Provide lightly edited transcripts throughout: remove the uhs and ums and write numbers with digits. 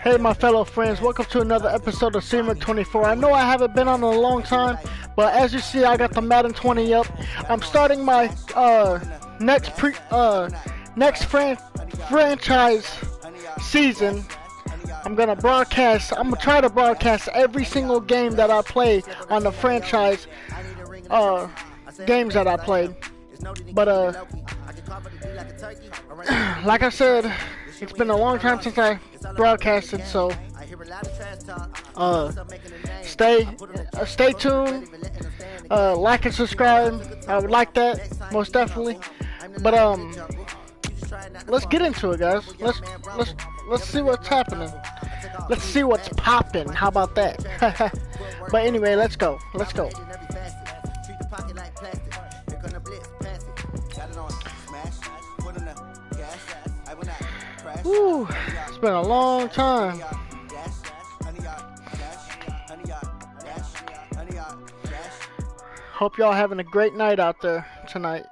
Hey my fellow friends, welcome to another episode of C-Murk24. I know I haven't been on in a long time, but as you see I got the Madden 20 up. I'm starting my next franchise season. I'm gonna try to broadcast every single game that I play on the franchise games that I played. But like I said, it's been a long time since I broadcasted, so stay tuned, like and subscribe. I would like that most definitely. But let's get into it, guys. Let's see what's happening. Let's see what's popping. How about that? But anyway, let's go. Woo, it's been a long time. Hope y'all having a great night out there tonight.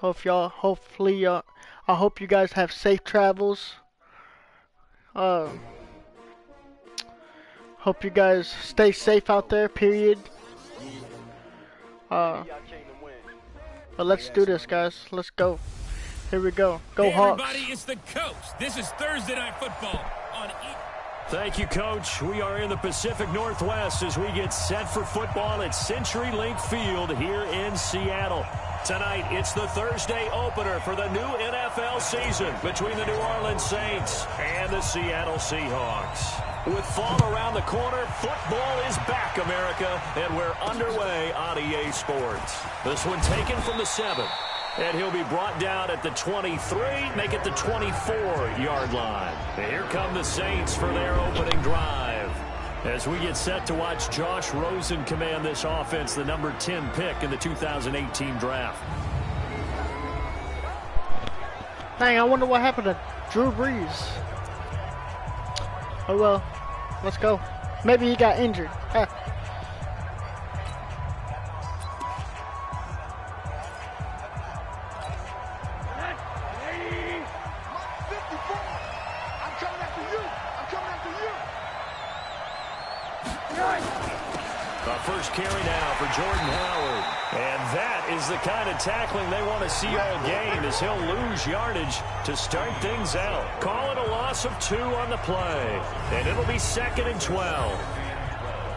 I hope you guys have safe travels. Hope you guys stay safe out there, period. But let's do this, guys. Let's go. Here we go. Go Hawks. Everybody, it's the coach. This is Thursday Night Football on Thank you, Coach. We are in the Pacific Northwest as we get set for football at CenturyLink Field here in Seattle. Tonight, it's the Thursday opener for the new NFL season between the New Orleans Saints and the Seattle Seahawks. With fall around the corner, football is back, America, and we're underway on EA Sports. This one taken from the 7. And he'll be brought down at the 23, make it the 24-yard line. And here come the Saints for their opening drive. As we get set to watch Josh Rosen command this offense, the number 10 pick in the 2018 draft. Dang, I wonder what happened to Drew Brees. Oh well, let's go. Maybe he got injured. First carry now for Jordan Howard. And that is the kind of tackling they want to see all game, as he'll lose yardage to start things out. Call it a loss of 2 on the play. And it'll be 2nd and 12.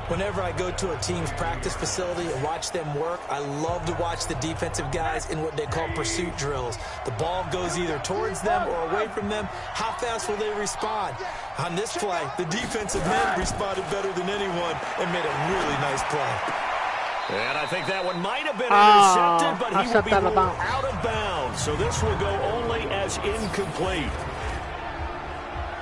Whenever I go to a team's practice facility and watch them work, I love to watch the defensive guys in what they call pursuit drills. The ball goes either towards them or away from them. How fast will they respond? On this play, the defensive men responded better than anyone and made a really nice play. And I think that one might have been intercepted, but he will be ruled out of bounds. So this will go only as incomplete.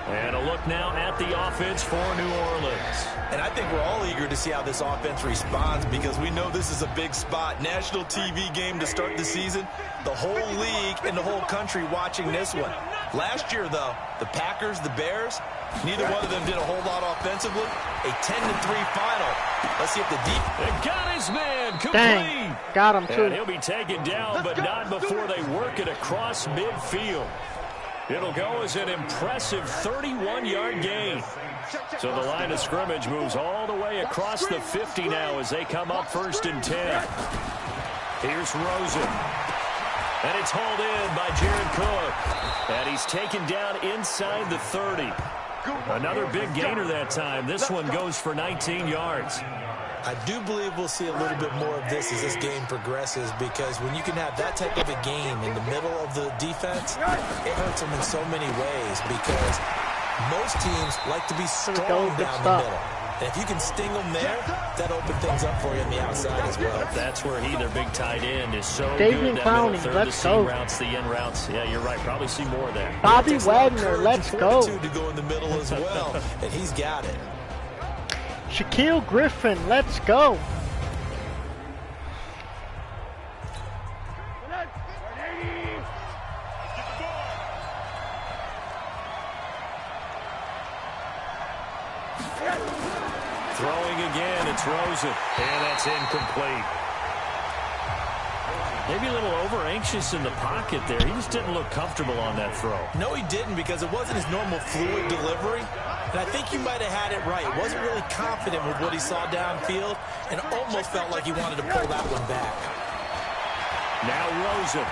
And a look now at the offense for New Orleans. And I think we're all eager to see how this offense responds, because we know this is a big spot. National TV game to start the season. The whole league and the whole country watching this one. Last year, though, the Packers, the Bears, neither one of them did a whole lot offensively. A 10-3 final. Let's see if the deep... They got his man complete. Dang, got him too. And he'll be taken down, but not before they work it across midfield. It'll go as an impressive 31-yard gain. So the line of scrimmage moves all the way across the 50 now as they come up 1st and 10. Here's Rosen. And it's hauled in by Jared Cook. And he's taken down inside the 30. Another big gainer that time. This one goes for 19 yards. I do believe we'll see a little bit more of this as this game progresses, because when you can have that type of a game in the middle of the defense, it hurts them in so many ways, because most teams like to be strong down the middle. And if you can sting them there, that opens things up for you on the outside as well. That's where their big tight end, is so David good. Clowney, That let's middle go. third, the seam routes, the in routes. Yeah, you're right. Probably see more of that. Bobby Wagner, let's go. To go in the middle as well, and he's got it. Shaquille Griffin, let's go. Throwing again, it's Rosen, and that's incomplete. Maybe a little over-anxious in the pocket there. He just didn't look comfortable on that throw. No, he didn't, because it wasn't his normal fluid delivery. And I think you might have had it right. Wasn't really confident with what he saw downfield and almost felt like he wanted to pull that one back. Now Rosen.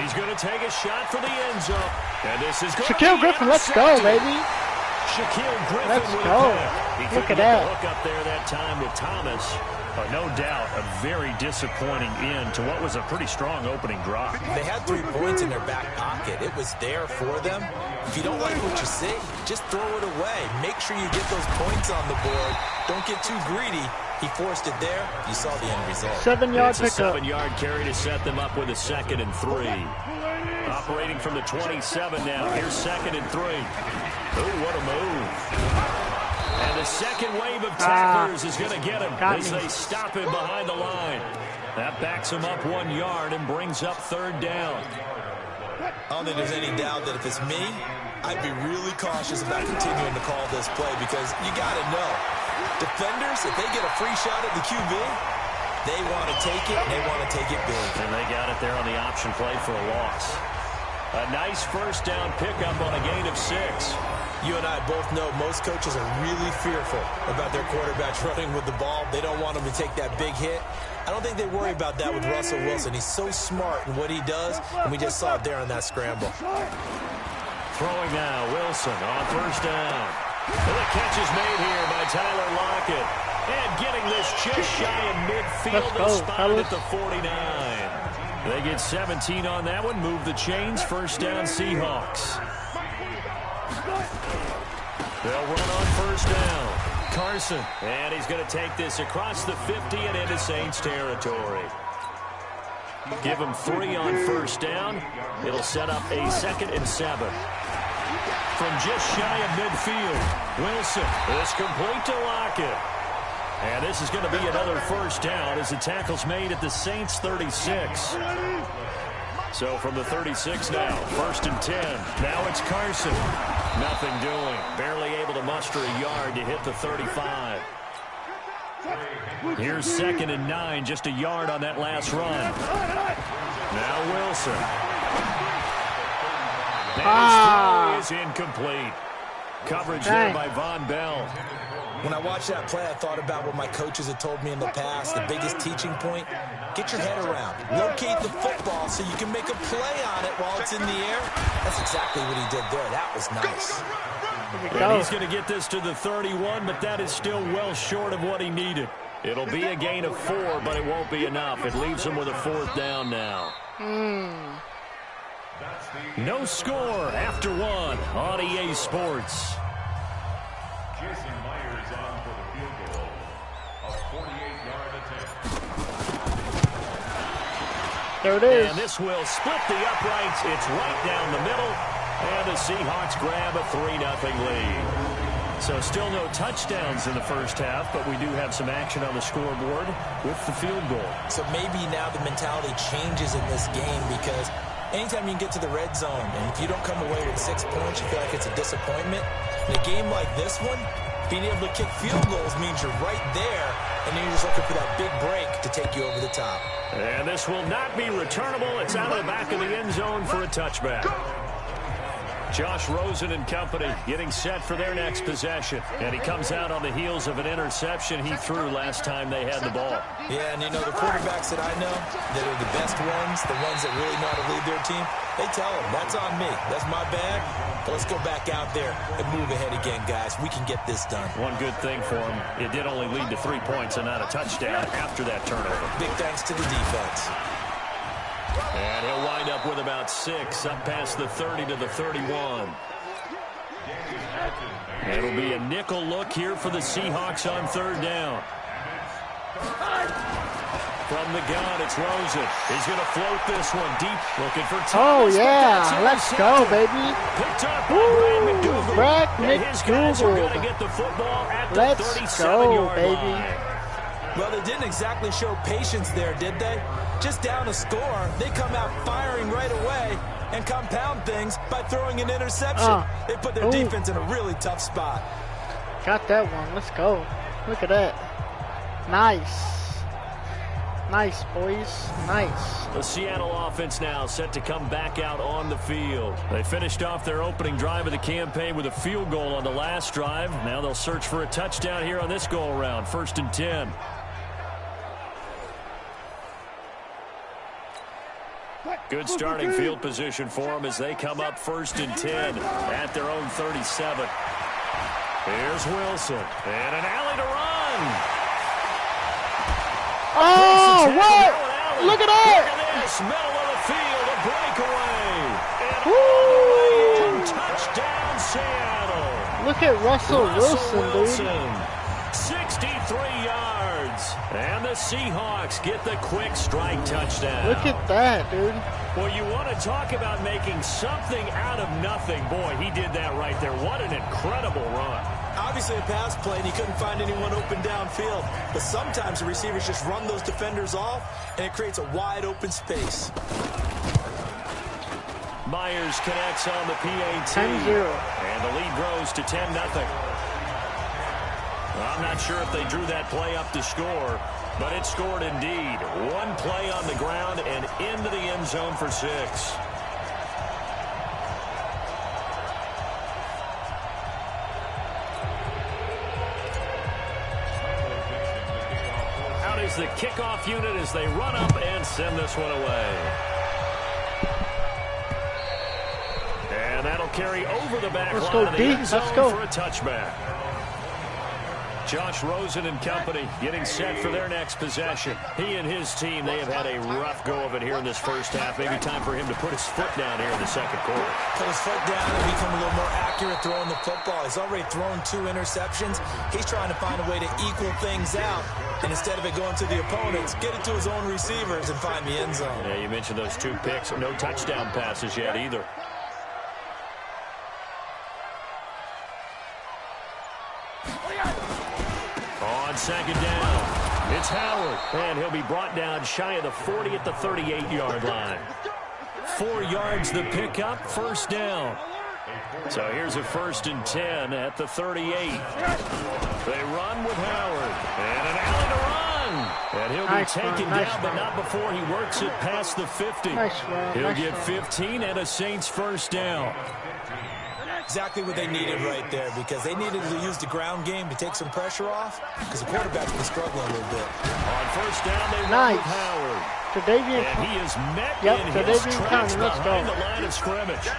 He's going to take a shot for the end zone. And this is going Shaquille Griffin, let's go, baby. Shaquille Griffin Let's with go. a pick. He Look at couldn't get that. the hook up there that time with Thomas. But no doubt a very disappointing end to what was a pretty strong opening drive. They had 3 points in their back pocket. It was there for them. If you don't like what you see, just throw it away. Make sure you get those points on the board. Don't get too greedy. He forced it there. You saw the end result. 7-yard It's a pickup. 7-yard carry to set them up with a 2nd and 3. Operating from the 27 now. Here's 2nd and 3. Ooh, what a move. And the second wave of tacklers is going to get him as they stop him behind the line. That backs him up 1 yard and brings up 3rd down. I don't think there's any doubt that if it's me, I'd be really cautious about continuing to call this play, because you got to know, defenders, if they get a free shot at the QB, they want to take it, and they want to take it big. And they got it there on the option play for a loss. A nice 1st down pickup on a gain of 6. You and I both know most coaches are really fearful about their quarterbacks running with the ball. They don't want them to take that big hit. I don't think they worry about that with Russell Wilson. He's so smart in what he does, and we just saw it there on that scramble. Throwing now, Wilson on 1st down. And the catch is made here by Tyler Lockett. And getting this just shy of midfield, the spot at the 49. They get 17 on that one, move the chains, 1st down Seahawks. They'll run on 1st down. Carson, and he's going to take this across the 50 and into Saints territory. Give him 3 on 1st down. It'll set up a 2nd and 7. From just shy of midfield, Wilson is complete to Lockett. And this is going to be another 1st down as the tackle's made at the Saints 36. So from the 36 now, 1st and 10. Now it's Carson. Nothing doing. Barely able to muster a yard to hit the 35. Here's 2nd and 9, just a yard on that last run. Now Wilson. And his throw is incomplete. Coverage there by Von Bell. When I watched that play, I thought about what my coaches had told me in the past. The biggest teaching point, get your head around. Locate the football so you can make a play on it while it's in the air. That's exactly what he did there. That was nice. And he's going to get this to the 31, but that is still well short of what he needed. It'll be a gain of 4, but it won't be enough. It leaves him with a 4th down now. No score after 1 on EA Sports. Jason Myers on for the field goal. A 48-yard attempt. There it is. And this will split the uprights. It's right down the middle. And the Seahawks grab a 3-0 lead. So still no touchdowns in the 1st half, but we do have some action on the scoreboard with the field goal. So maybe now the mentality changes in this game, because anytime you can get to the red zone, and if you don't come away with 6 points, you feel like it's a disappointment. In a game like this one, being able to kick field goals means you're right there, and then you're just looking for that big break to take you over the top. And this will not be returnable. It's out of the back of the end zone for a touchback. Josh Rosen and company getting set for their next possession. And he comes out on the heels of an interception he threw last time they had the ball. Yeah, and you know, the quarterbacks that I know that are the best ones, the ones that really know how to lead their team, they tell them, that's on me. That's my bag. But let's go back out there and move ahead again, guys. We can get this done. One good thing for him, it did only lead to 3 points and not a touchdown after that turnover. Big thanks to the defense. And he'll wind up with about 6, up past the 30 to the 31. It'll be a nickel look here for the Seahawks on 3rd down. From the gun, it's Rosen. He's going to float this one deep, looking for Thomas. Oh, yeah. Let's go, baby. Picked up by Brad McDougal. And his guys are going to McDougal. get the football at the Let's 37-yard go, baby. line. Well, they didn't exactly show patience there, did they? Just down a score, they come out firing right away and compound things by throwing an interception. They put their defense in a really tough spot. Got that one. Let's go. Look at that. Nice. Nice, boys. Nice. The Seattle offense now set to come back out on the field. They finished off their opening drive of the campaign with a field goal on the last drive. Now they'll search for a touchdown here on this go-around. 1st and 10. Good starting field position for them as they come up 1st and 10 at their own 37. Here's Wilson. And an alley to run. Oh, what? Look at that. Look at this. Middle of the field, a breakaway. And all the way in. Touchdown, Seattle. Look at Russell Wilson, dude. 63 yards. And the Seahawks get the quick strike touchdown. Look at that, dude. Well, you want to talk about making something out of nothing. Boy, he did that right there. What an incredible run. Obviously a pass play, and he couldn't find anyone open downfield. But sometimes the receivers just run those defenders off, and it creates a wide open space. Myers connects on the PAT. 10-0. And the lead grows to 10-0. I'm not sure if they drew that play up to score, but it scored indeed. One play on the ground and into the end zone for 6. Out is the kickoff unit as they run up and send this one away. And that'll carry over the back line of the end zone for a touchback. Josh Rosen and company getting set for their next possession. He and his team, they have had a rough go of it here in this first half. Maybe time for him to put his foot down here in the second quarter. Put his foot down and become a little more accurate throwing the football. He's already thrown 2 interceptions. He's trying to find a way to equal things out. And instead of it going to the opponents, get it to his own receivers and find the end zone. Yeah, you mentioned those 2 picks. No touchdown passes yet either. On second down, it's Howard, and he'll be brought down shy of the 40 at the 38-yard line. 4 yards the pickup, first down. So here's a 1st and 10 at the 38. They run with Howard, and an alley to run. And he'll be taken down, but not before he works it past the 50. He'll get 15 and a Saints first down. Exactly what they needed right there, because they needed to use the ground game to take some pressure off, because the quarterback's been struggling a little bit. On first down, they run with Howard. And he is met in his tracks behind the line of scrimmage.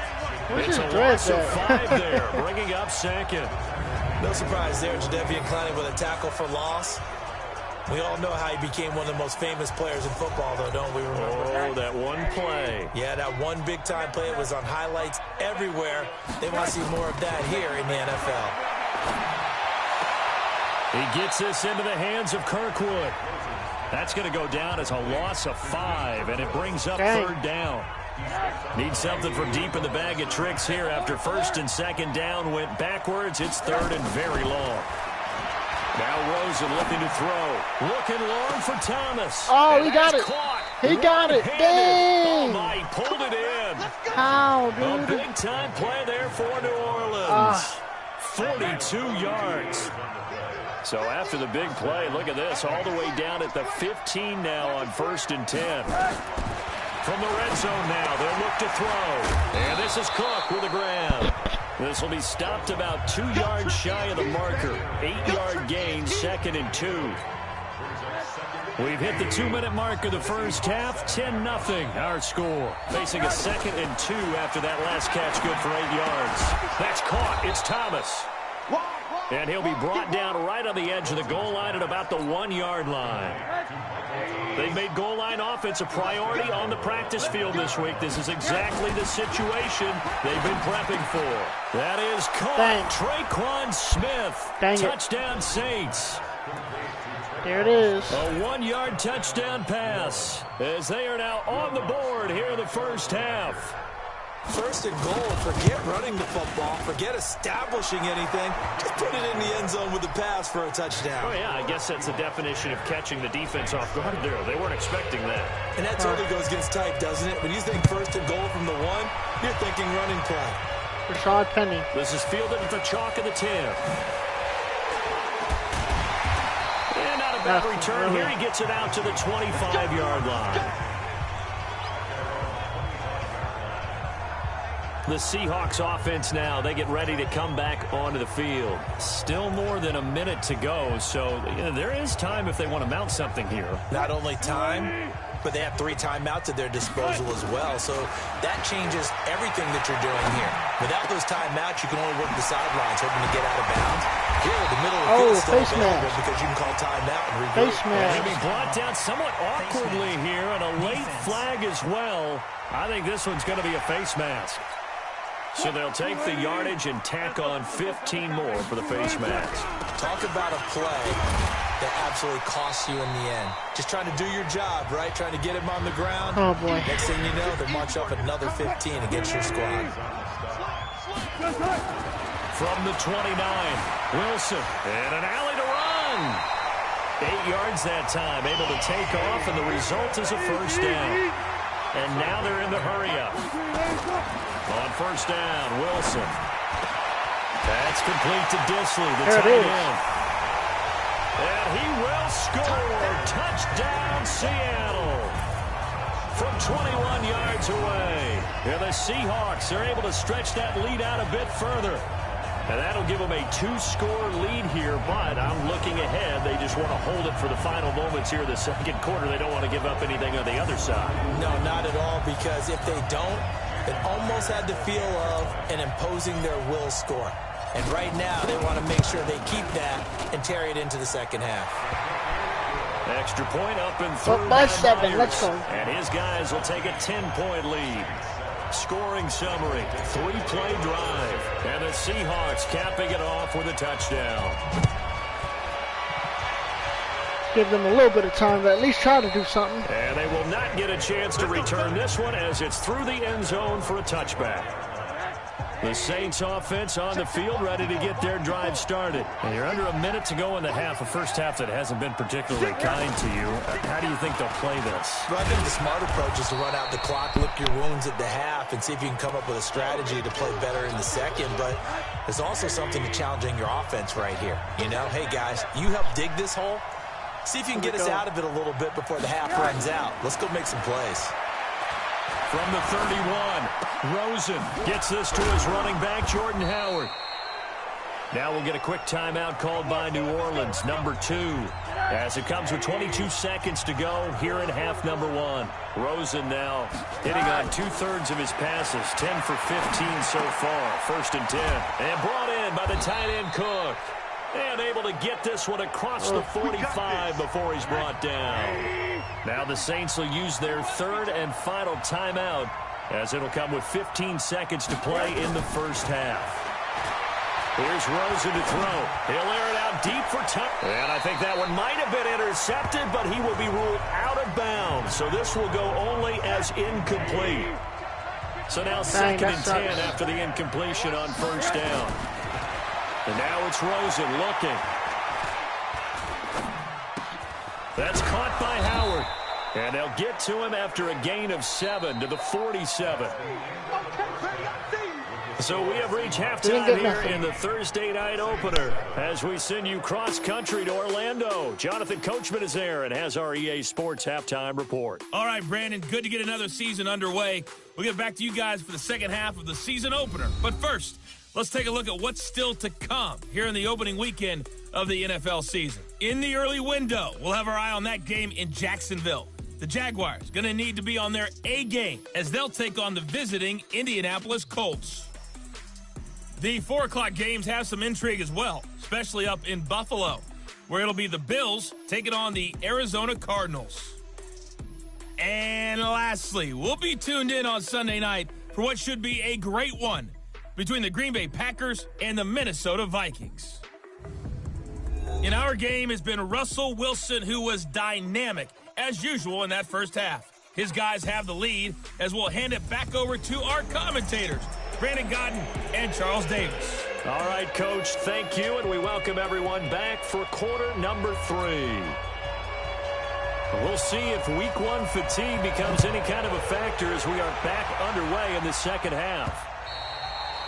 It's a loss of 5 there, bringing up 2nd. No surprise there, Jadeveon Clowney with a tackle for loss. We all know how he became one of the most famous players in football, though, don't we remember? Oh, that one play. Yeah, that one big-time play. It was on highlights everywhere. They want to see more of that here in the NFL. He gets this into the hands of Kirkwood. That's going to go down as a loss of 5, and it brings up 3rd down. Need something from deep in the bag of tricks here after 1st and 2nd down went backwards. It's 3rd and very long. Now Rosen looking to throw. Looking long for Thomas. Oh, he got it. Caught. He got it. Dang. Oh, my, he pulled it in. How, dude? A big-time play there for New Orleans. 42 yards. So after the big play, look at this. All the way down at the 15 now on 1st and 10. From the red zone now, they'll look to throw. And this is Cook with a grab. This will be stopped about 2 yards shy of the marker. 8-yard gain, 2nd and 2. We've hit the 2-minute mark of the first half. 10-0 our score. Facing a 2nd and 2 after that last catch, good for 8 yards. That's caught. It's Thomas. And he'll be brought down right on the edge of the goal line at about the 1-yard line. They've made goal line offense a priority on the practice field this week. This is exactly the situation they've been prepping for. That is caught. Traquan Smith. Touchdown Saints. There it is. A 1-yard touchdown pass as they are now on the board here in the first half. 1st and goal. Forget running the football. Forget establishing anything. Just put it in the end zone with the pass for a touchdown. Oh, yeah, I guess that's the definition of catching the defense off guard there. They weren't expecting that. And that totally goes against type, doesn't it? When you think 1st and goal from the 1, you're thinking running play. Rashad Penny. This is fielded at the chalk of the 10. And not a that return here. He gets it out to the 25-yard line. The Seahawks offense now, they get ready to come back onto the field. Still more than a minute to go, so there is time if they want to mount something here. Not only time, but they have 3 timeouts at their disposal as well, so that changes everything that you're doing here. Without those timeouts, you can only work the sidelines, hoping to get out of bounds. Here, the middle of the field is still available because you can call timeout and regroup. Maybe brought down somewhat awkwardly here, and a late flag as well. I think this one's going to be a face mask. So they'll take the yardage and tack on 15 more for the face mask. Talk about a play that absolutely costs you in the end. Just trying to do your job, right? Trying to get him on the ground. Oh, boy. Next thing you know, they march off another 15 against your squad. From the 29, Wilson, and an alley to run. 8 yards that time, able to take off, and the result is a first down. And now they're in the hurry-up. On first down, Wilson. That's complete to Disley, the tight end. And he will score. Touchdown, Seattle. From 21 yards away. And the Seahawks are able to stretch that lead out a bit further. And that'll give them a 2-score lead here, but I'm looking ahead. They just want to hold it for the final moments here in the second quarter. They don't want to give up anything on the other side. No, not at all, because if they don't, it almost had the feel of an imposing their will score. And right now, they want to make sure they keep that and carry it into the second half. Extra point up and through by 7. Let's go. And his guys will take a 10-point lead. Scoring summary, 3-play drive. And the Seahawks capping it off with a touchdown. Give them a little bit of time to at least try to do something. And they will not get a chance to return this one as it's through the end zone for a touchback. The Saints offense on the field ready to get their drive started. And you're under a minute to go in the half, a first half that hasn't been particularly kind to you. How do you think they'll play this? Well, I think the smart approach is to run out the clock, lick your wounds at the half, and see if you can come up with a strategy to play better in the second. But there's also something to challenging your offense right here. You know, hey, guys, you help dig this hole. See if you can get us out of it a little bit before the half runs out. Let's go make some plays. From the 31, Rosen gets this to his running back, Jordan Howard. Now we'll get a quick timeout called by New Orleans, number 2, as it comes with 22 seconds to go here in half number 1. Rosen now hitting on 2/3 of his passes, 10 for 15 so far, 1st and 10. And brought in by the tight end Cook. And able to get this one across the 45 before he's brought down. Now the Saints will use their 3rd and final timeout, as it'll come with 15 seconds to play in the first half. Here's Rosen to throw. He'll air it out deep for touch. And I think that one might have been intercepted, but he will be ruled out of bounds. So this will go only as incomplete. So now 2nd and 10 after the incompletion on first down. And now it's Rosen looking. That's caught by Howard. And they'll get to him after a gain of 7 to the 47. So we have reached halftime here in the Thursday night opener as we send you cross-country to Orlando. Jonathan Coachman is there and has our EA Sports halftime report. All right, Brandon, good to get another season underway. We'll get back to you guys for the second half of the season opener. But first, let's take a look at what's still to come here in the opening weekend of the NFL season. In the early window, we'll have our eye on that game in Jacksonville. The Jaguars going to need to be on their A game as they'll take on the visiting Indianapolis Colts. The 4 o'clock games have some intrigue as well, especially up in Buffalo, where it'll be the Bills taking on the Arizona Cardinals. And lastly, we'll be tuned in on Sunday night for what should be a great one between the Green Bay Packers and the Minnesota Vikings. In our game has been Russell Wilson, who was dynamic as usual in that first half. His guys have the lead as we'll hand it back over to our commentators, Brandon Godden and Charles Davis. All right, Coach, thank you, and we welcome everyone back for quarter number 3. We'll see if week 1 fatigue becomes any kind of a factor as we are back underway in the second half.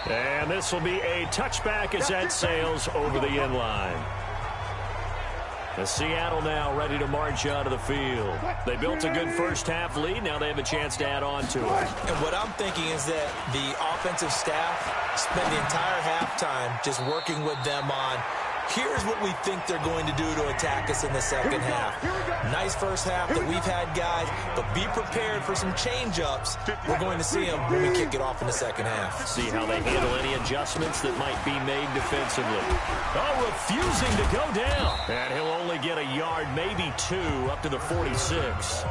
And this will be a touchback as that sails over the end line. The Seattle now ready to march onto the field. They built a good first-half lead. Now they have a chance to add on to it. And what I'm thinking is that the offensive staff spent the entire halftime just working with them on, here's what we think they're going to do to attack us in the second half. Nice first half that we've had, guys, but be prepared for some change-ups. We're going to see them when we kick it off in the second half. See how they handle any adjustments that might be made defensively. Oh, refusing to go down. And he'll only get a yard, maybe 2, up to the 46.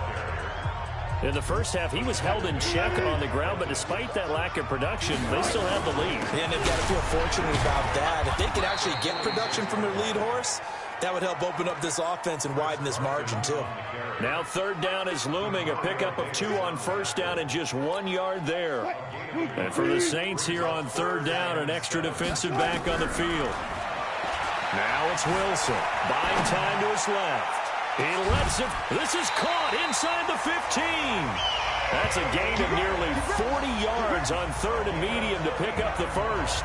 In the first half, he was held in check on the ground, but despite that lack of production, they still have the lead. Yeah, and they've got to feel fortunate about that. If they could actually get production from their lead horse, that would help open up this offense and widen this margin, too. Now third down is looming, a pickup of 2 on first down and just 1 yard there. And for the Saints here on third down, an extra defensive back on the field. Now it's Wilson, buying time to his left. He lets it. This is caught inside the 15. That's a gain of nearly 40 yards on third and medium to pick up the first.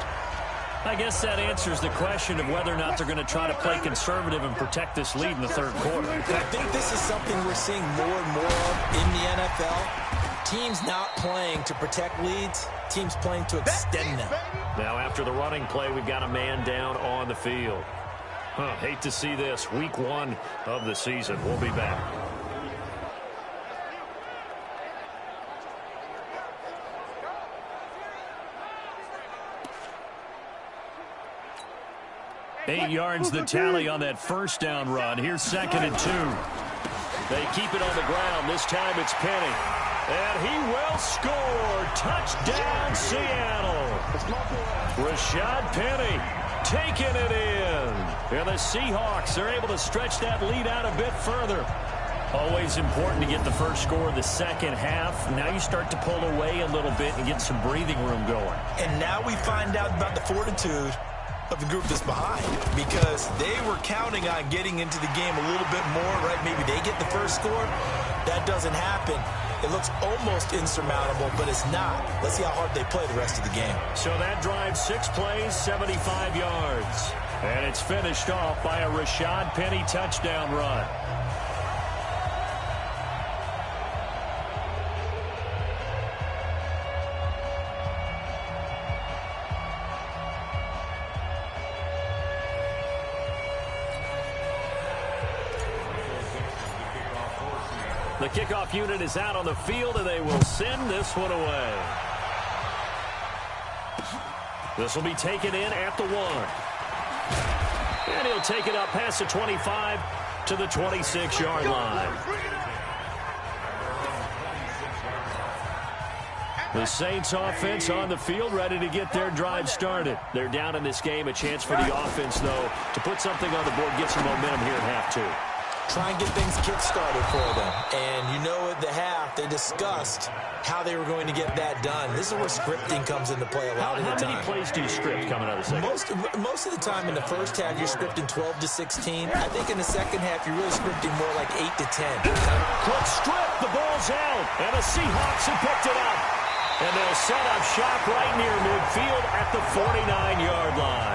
I guess that answers the question of whether or not they're going to try to play conservative and protect this lead in the third quarter. I think this is something we're seeing more and more of in the NFL. Teams not playing to protect leads, teams playing to extend them. Now after the running play, we've got a man down on the field. Hate to see this. Week 1 of the season. We'll be back. Eight yards the tally on that first down run. Here's 2nd and 2. They keep it on the ground. This time it's Penny. And he will score. Touchdown, Seattle. Rashad Penny taking it in. And the Seahawks are able to stretch that lead out a bit further. Always important to get the first score of the second half. Now you start to pull away a little bit and get some breathing room going. And now we find out about the fortitude of the group that's behind, because they were counting on getting into the game a little bit more, right? Maybe they get the first score. That doesn't happen. It looks almost insurmountable, but it's not. Let's see how hard they play the rest of the game. So that drive, 6 plays, 75 yards. And it's finished off by a Rashad Penny touchdown run. The kickoff unit is out on the field, and they will send this one away. This will be taken in at the 1. And he'll take it up past the 25 to the 26-yard line. The Saints offense on the field, ready to get their drive started. They're down in this game. A chance for the offense, though, to put something on the board, get some momentum here at half 2. Try and get things kick-started for them. And you know at the half, they discussed how they were going to get that done. This is where scripting comes into play a lot of the time. How many plays do you script coming out of the second? Most of the time in the first half, you're scripting 12 to 16. I think in the second half, you're really scripting more like 8 to 10. Quick strip, the ball's out, and the Seahawks have picked it up. And they'll set up shop right near midfield at the 49-yard line.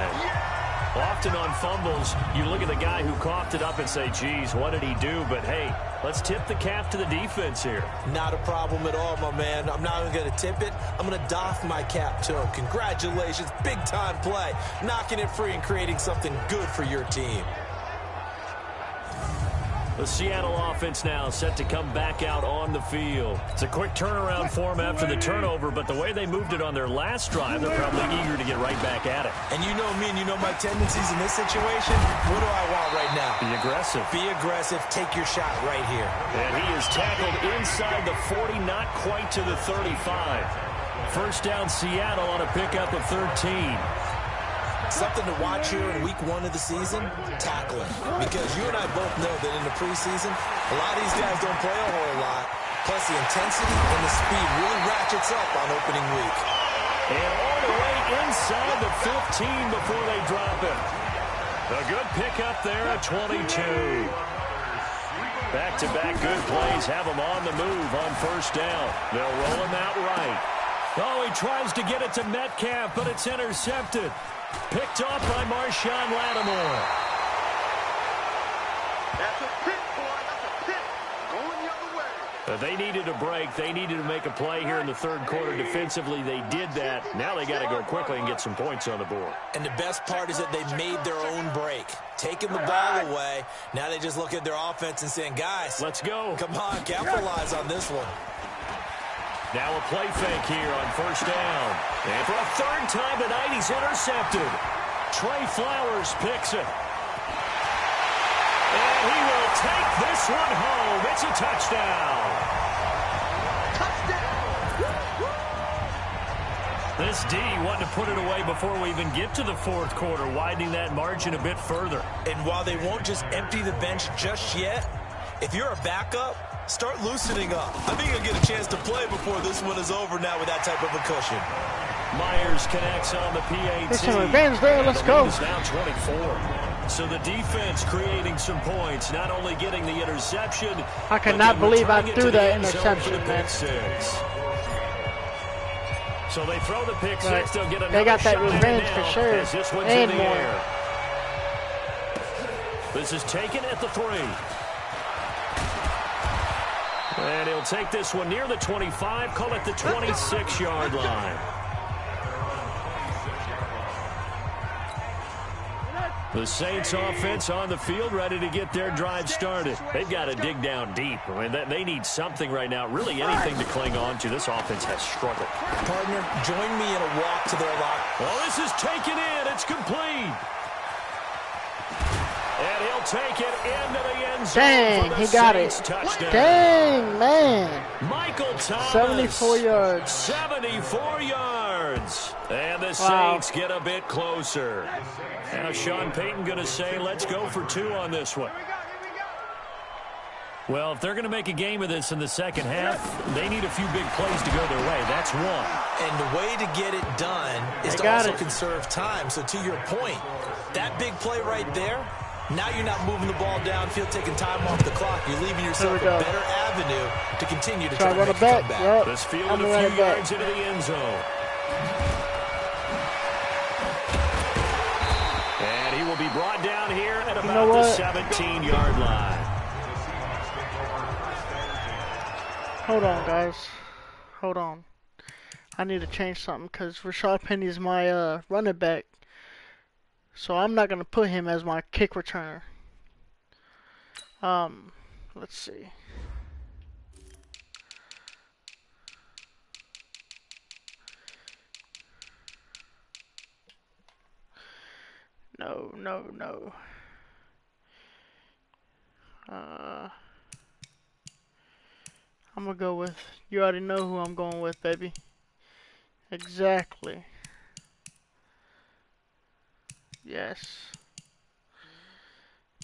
Often on fumbles, you look at the guy who coughed it up and say, geez, what did he do? But, hey, let's tip the cap to the defense here. Not a problem at all, my man. I'm not even going to tip it. I'm going to doff my cap to him. Congratulations. Big-time play. Knocking it free and creating something good for your team. The Seattle offense now set to come back out on the field. It's a quick turnaround for them after the turnover, but the way they moved it on their last drive, they're probably eager to get right back at it. And you know me and you know my tendencies in this situation. What do I want right now? Be aggressive. Be aggressive. Take your shot right here. And he is tackled inside the 40, not quite to the 35. First down, Seattle on a pickup of 13. Something to watch here in week 1 of the season, tackling. Because you and I both know that in the preseason, a lot of these guys don't play a whole lot. Plus the intensity and the speed really ratchets up on opening week. And all the way inside the 15 before they drop it. A good pickup there at 22. Back-to-back good plays have them on the move on first down. They'll roll him out right. Oh, he tries to get it to Metcalf, but it's intercepted. Picked off by Marshawn Lattimore. They needed a break. They needed to make a play here in the third quarter. Defensively, they did that. Now they got to go quickly and get some points on the board. And the best part is that they made their own break, taking the ball away. Now they just look at their offense and saying, guys, let's go. Come on, capitalize on this one. Now a play fake here on first down. And for a third time tonight, he's intercepted. Trey Flowers picks it. And he will take this one home. It's a touchdown. This D wanting to put it away before we even get to the fourth quarter, widening that margin a bit further. And while they won't just empty the bench just yet, if you're a backup, start loosening up. I think you'll get a chance to play before this one is over now with that type of a cushion. Myers connects on the PAT. There's some advantage there. Let's go. It's now 24. So the defense creating some points, not only getting the interception. I cannot believe I threw that interception, man. So they throw the pick six. They'll get they got that revenge for sure. This one's and in the more. air. This is taken at the 3. And he'll take this one near the 25, call it the 26-yard line. The Saints offense on the field, ready to get their drive started. They've got to dig down deep. I mean, they need something right now, really anything to cling on to. This offense has struggled. Partner, join me in a walk to their lock. Well, this is taken in. It's complete. And he'll take it into the end zone. Dang, he got it. Touchdown. Dang, man. Michael Thomas. 74 yards. 74 yards. And the Saints get a bit closer. Now Sean Payton going to say, let's go for 2 on this one. Well, if they're going to make a game of this in the second half, they need a few big plays to go their way. That's one. And the way to get it done is to also conserve time. So to your point, that big play right there, now you're not moving the ball downfield, taking time off the clock. You're leaving yourself a better avenue to continue to try to make a comeback. Yep. This field a few yards into the end zone. And he will be brought down here at about the 17-yard line. Hold on, guys. Hold on. I need to change something because Rashad Penny is my running back. So I'm not going to put him as my kick returner. Let's see. No. I'm going to go with, you already know who I'm going with, baby. Exactly. Yes.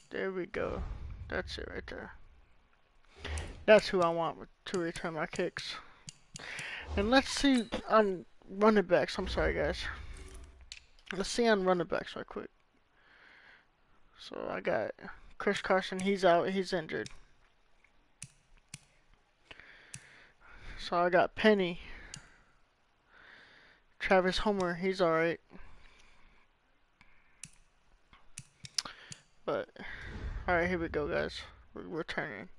There we go. That's it right there. That's who I want to return my kicks. And let's see on running backs. I'm sorry, guys. Let's see on running backs right quick. So I got Chris Carson. He's out. He's injured. So I got Penny. Travis Homer. He's alright. But, alright, here we go, guys. We're returning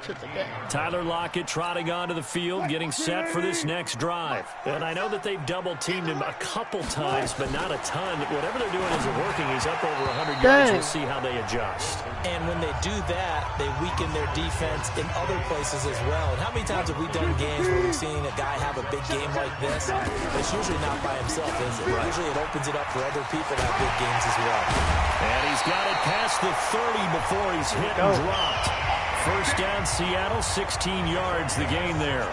to the game. Tyler Lockett trotting onto the field, getting set for this next drive. And I know that they've double-teamed him a couple times, but not a ton. Whatever they're doing isn't working. He's up over 100 yards. We'll see how they adjust. And when they do that, they weaken their defense in other places as well. And how many times have we done games where we've seen a guy have a big game like this? It's usually not by himself, is it? Right. Usually it opens it up for other people to have big games as well. And he's got it past the 30 before he's hit and dropped. First down, Seattle, 16 yards, the gain there.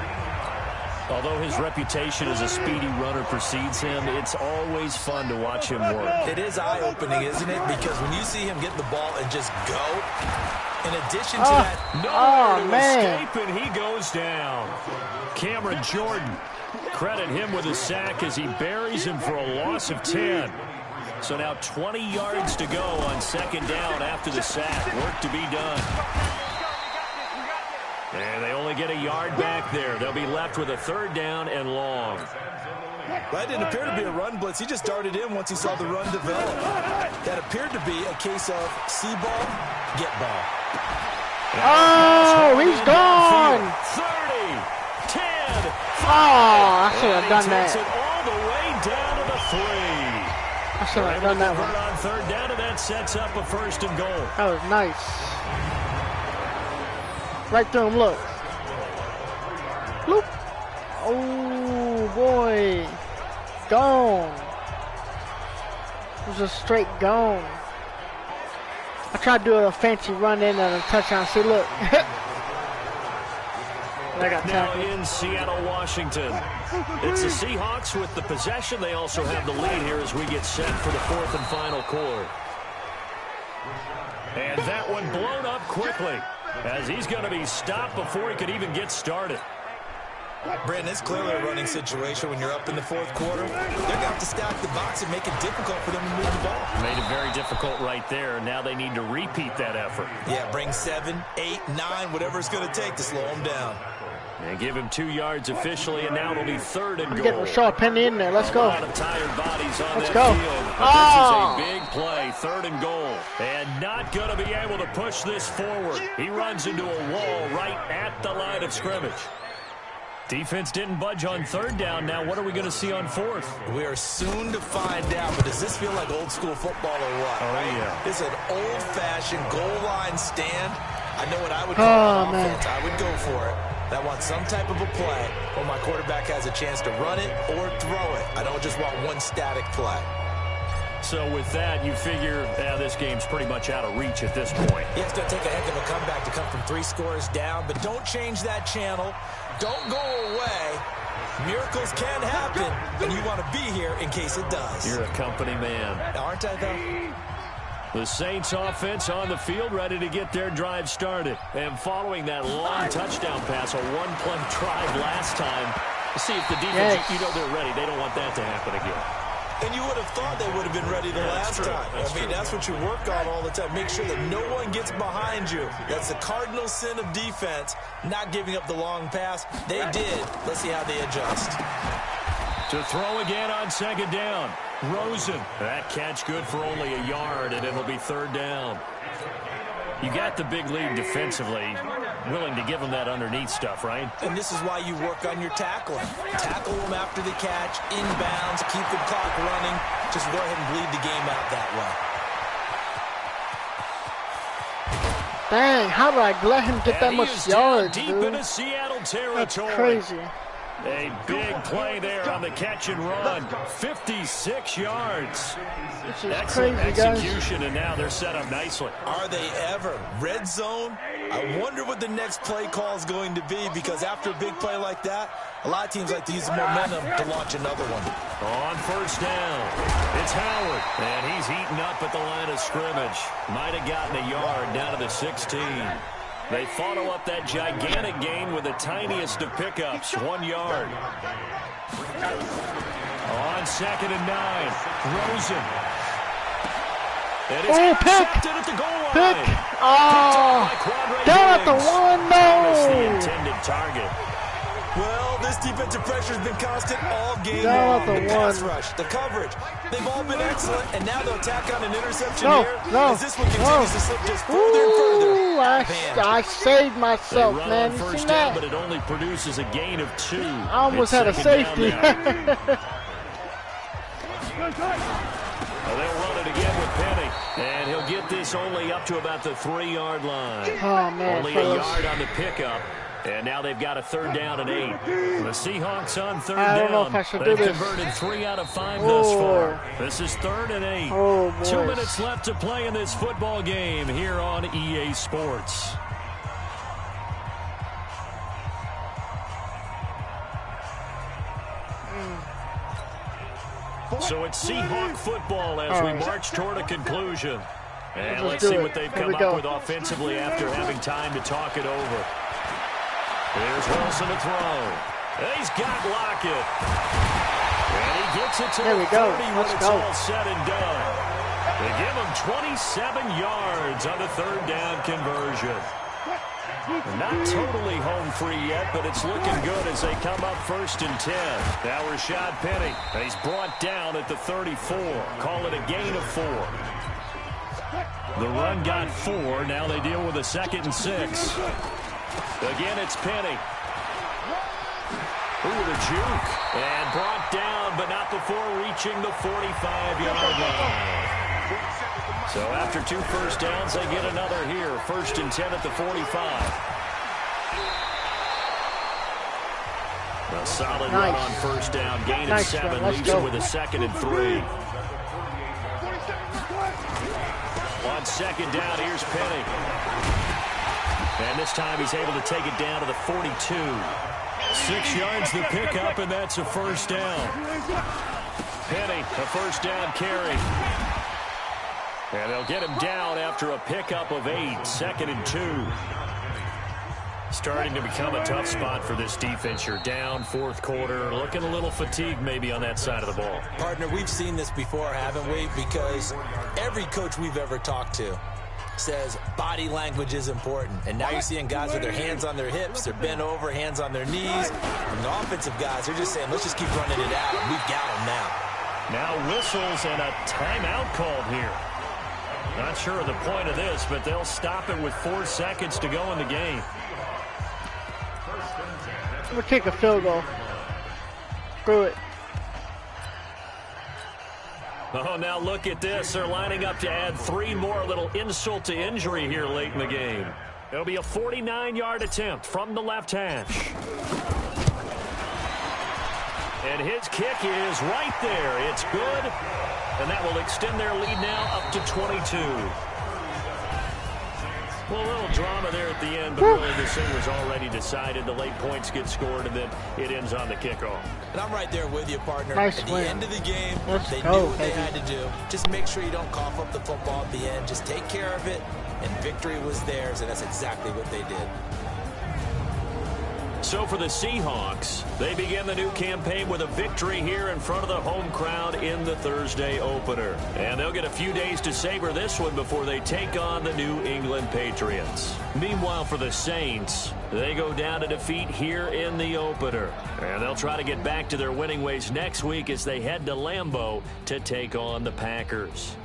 Although his reputation as a speedy runner precedes him, it's always fun to watch him work. It is eye-opening, isn't it? Because when you see him get the ball and just go, in addition to that, nowhere to escape, and he goes down. Cameron Jordan, credit him with a sack as he buries him for a loss of 10. So now 20 yards to go on second down after the sack. Work to be done. And they only get a yard back there. They'll be left with a third down and long. That didn't appear to be a run blitz. He just darted in once he saw the run develop. That appeared to be a case of see ball, get ball. Oh, he's gone. 30, 10, 5. Oh, I should have done Takes that. it all the way down to the 3. I should have done that one. On third down, and that sets up a 1st and goal. That was nice. Right through him, look. Loop. Oh, boy. Gone. It was a straight gone. I tried to do a fancy run in and a touchdown. See, look. I got now tackled. in Seattle, Washington. It's the Seahawks with the possession. They also have the lead here as we get set for the 4th and final quarter. And that one blown up quickly as he's going to be stopped before he could even get started. Brandon, it's clearly a running situation when you're up in the 4th quarter. They're going to have to stack the box and make it difficult for them to move the ball. Made it very difficult right there. Now they need to repeat that effort. Yeah, bring 7, 8, 9, whatever it's going to take to slow them down. And give him 2 yards officially, and now it'll be 3rd and goal. Get Rashard Penny in there. Let's go. A lot of tired bodies on Let's that go. field. But Oh. this is a big play, 3rd and goal. And not going to be able to push this forward. He runs into a wall right at the line of scrimmage. Defense didn't budge on 3rd down. Now what are we going to see on 4th? We are soon to find out, but does this feel like old school football or what? Oh, right? yeah. It's an old-fashioned goal line stand. I know what I would call an offense. I would go for it. I want some type of a play where my quarterback has a chance to run it or throw it. I don't just want one static play. So with that, you figure this game's pretty much out of reach at this point. You have to take a heck of a comeback to come from 3 scores down, but don't change that channel. Don't go away. Miracles can happen, and you want to be here in case it does. You're a company man. Aren't I, though? The Saints offense on the field, ready to get their drive started. And following that long touchdown pass, a one-play drive last time, see if the defense, you know they're ready. They don't want that to happen again. And you would have thought they would have been ready the last time. That's what you work on all the time. Make sure that no one gets behind you. That's the cardinal sin of defense, not giving up the long pass. They did. Let's see how they adjust. To throw again on 2nd down. Rosen. That catch good for only a yard, and it'll be 3rd down. You got the big lead defensively. Willing to give them that underneath stuff, right? And this is why you work on your tackling. Tackle them after the catch, inbounds, keep the clock running. Just go ahead and bleed the game out that way. Dang, how did I let him get that much yards, deep dude? into Seattle territory. That's crazy. A big play there on the catch and run. 56 yards. This is Excellent crazy, execution, guys. and now they're set up nicely. Are they ever? Red zone? I wonder what the next play call is going to be, because after a big play like that, a lot of teams like to use the momentum to launch another one. On 1st down, it's Howard, and he's heating up at the line of scrimmage. Might have gotten a yard down to the 16. They follow up that gigantic gain with the tiniest of pickups, 1 yard. On 2nd and 9, Rosen. And it's intercepted at the goal line. Pick! Oh, down at the 1, That's the no! intended target. Well, this defensive pressure has been constant all game Down long. at the The pass 1. rush, the coverage, they've all been excellent, and now they'll tack on an interception No, here. no, As this one continues to slip just further and further. Ooh, I saved myself, They run man. on You 1st seen down, that? but it only produces a gain of 2. I almost It's had a 2nd safety. down now. They'll run it again with Penny, and he'll get this only up to about the 3-yard line. Oh, man, Only fellas. a yard on the pickup, and now they've got a 3rd down and 8. The Seahawks on 3rd I don't down. know if I should do They've this. converted 3 out of 5 thus Oh. far. This is 3rd and 8. Oh, boy. 2 minutes left to play in this football game here on EA Sports. So it's Seahawk football as we march toward a conclusion. And let's see what they've come up with offensively after having time to talk it over. Here's Wilson to throw. He's got Lockett. And he gets it to the 30 when it's all said and done. They give him 27 yards on the 3rd down conversion. Not totally home free yet, but it's looking good as they come up 1st and 10. Now Rashad Penny, and he's brought down at the 34. Call it a gain of 4. The run got 4. Now they deal with a 2nd and 6. Again, it's Penny. Ooh, the juke. And brought down, but not before reaching the 45-yard line. So after 2 first downs, they get another here. 1st and 10 at the 45. A solid run on 1st down. Gain of 7. Leaves him with a 2nd and 3. On 2nd down, here's Penny. And this time he's able to take it down to the 42. 6 yards the pickup, and that's a 1st down. Penny, a 1st down carry. And they'll get him down after a pickup of 8. 2nd and 2. Starting to become a tough spot for this defense. You're down 4th quarter. Looking a little fatigued maybe on that side of the ball. Partner, we've seen this before, haven't we? Because every coach we've ever talked to says body language is important. And now you're seeing guys with their hands on their hips, they're bent over, hands on their knees. And the offensive guys, they're just saying, let's just keep running it out. We've got them now. Now whistles and a timeout called here. Not sure of the point of this, but they'll stop it with 4 seconds to go in the game. We'll kick a field goal. Screw it. Oh, now look at this. They're lining up to add 3 more. A little insult to injury here late in the game. It'll be a 49-yard attempt from the left hash. And his kick is right there. It's good. And that will extend their lead now up to 22. Well, a little drama there at the end, but really this thing was already decided. The late points get scored, and then it ends on the kickoff. And I'm right there with you, partner. Nice at the win. end of the game, they go, knew what they baby. had to do. Just make sure you don't cough up the football at the end. Just take care of it, and victory was theirs, and that's exactly what they did. So for the Seahawks, they begin the new campaign with a victory here in front of the home crowd in the Thursday opener. And they'll get a few days to savor this one before they take on the New England Patriots. Meanwhile, for the Saints, they go down to defeat here in the opener. And they'll try to get back to their winning ways next week as they head to Lambeau to take on the Packers.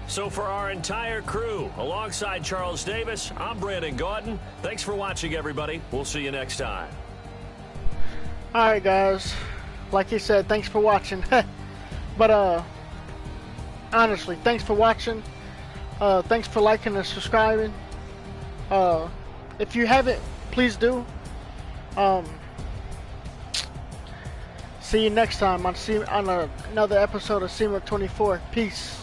So for our entire crew, alongside Charles Davis, I'm Brandon Gaudin. Thanks for watching, everybody. We'll see you next time. All right, guys. Like he said, thanks for watching. But honestly, thanks for watching. Thanks for liking and subscribing. If you haven't, please do. See you next time on another episode of C-Murk24. Peace.